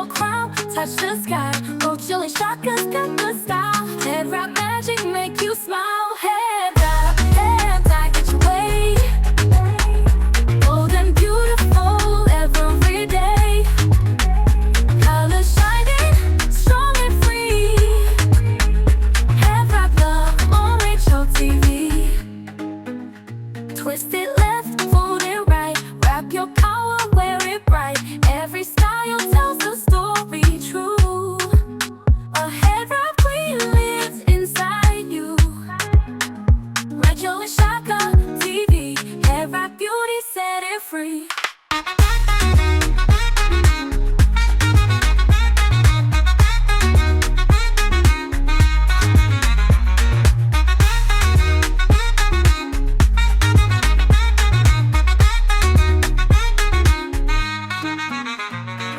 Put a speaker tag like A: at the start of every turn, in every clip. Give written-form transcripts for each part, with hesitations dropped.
A: crown, touch the sky. Oh, chilly shaka's got the style. Head wrap magic make you smile. Head wrap, get your way. Bold and beautiful every day. Colors shining, strong and free. Head wrap love on HOTV. Twist it left, fold it right. Wrap your power, wear it bright. Every style tells a story true. A head wrap queen lives inside you. Rachel and Shaka TV. Head wrap beauty, set it free.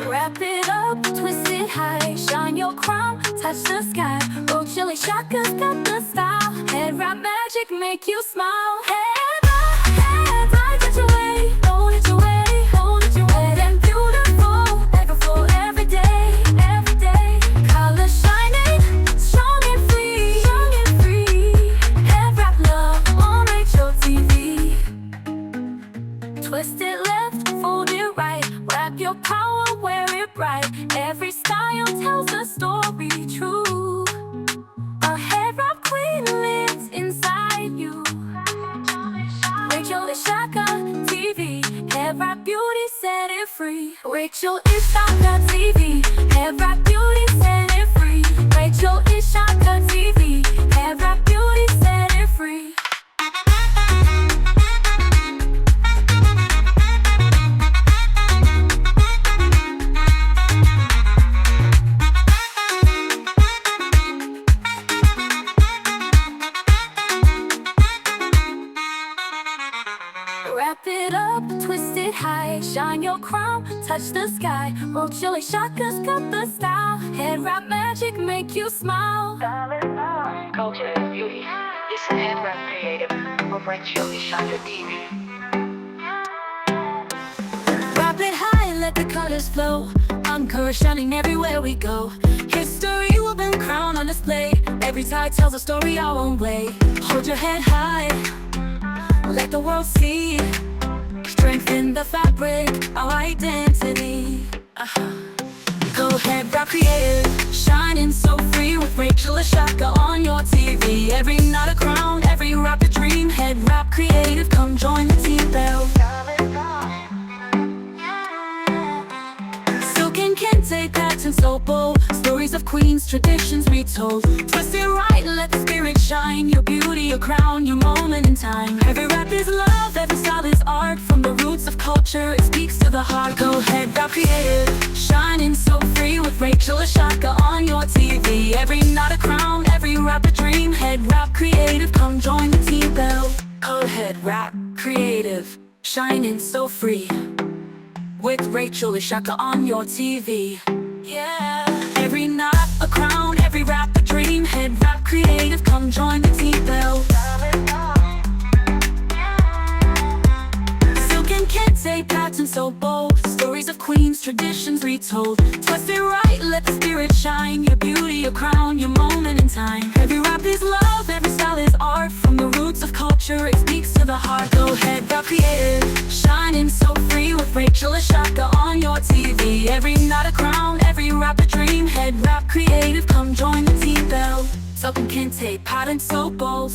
A: Wrap it up, twist it high. Shine your crown, touch the sky. Oh, chilly shaka's got the style. Head wrap magic make you smile. Head wrap, get your way. Hold it your way, hold it your way. And beautiful, every day, every day. Colors shining, strong and free, strong and free. Head wrap love on HOTV. Twist it left, fold it right. Wrap your power, wear it bright. Every style tells a story true. A head wrap queen lives inside you. Rachel is Shaka TV. Head wrap beauty, set it free. Rachel is Shaka TV. Head wrap beauty, set it free. Rachel is Shaka TV. Head wrap beauty, set it free. Wrap it up, twist it high. Shine your crown, touch the sky. Oh, chilly shaka's got the style. Head wrap magic make you smile.
B: Culture and beauty. It's a head wrap creative of Rachel Shaka TV.
A: Wrap it high, let the colors flow. Color shining everywhere we go. History will been crowned on display. Every side tells a story our own way. Hold your head high, let the world see. Strengthen the fabric, our identity. Go head wrap creative, shining so free with Rachel Shaka on your TV. Every knot a crown, every wrap a dream. Head wrap creative, come join the team bell. Silk and kente patterns so bold. Stories of queens, traditions retold. Twist it right, let the spirit shine. Your beauty, your crown, your moment in time. Every wrap is love, every style is art. From the roots of culture, it speaks to the heart. Go head wrap creative, shining so free with Rachel Shaka on your TV. Every knot a crown, every wrap a dream. Head wrap creative, come join the team bell. Go head wrap creative, shining so free with Rachel Shaka on your TV. Yeah. Every knot a crown, every wrap a dream. Head wrap creative, come join the team bell. Silk and kente patterns so bold. Stories of queens, traditions retold. Twist it right, let the spirit shine. Your beauty, your crown, your moment in time. Every wrap is love, every style is art. From the roots of culture, it speaks to the heart. Go head wrap creative, shining so free with Rachel Shaka on your TV. Every knot a crown, every wrap a dream. Head wrap creative, come join the team bell. Silk and kente pattern so bold.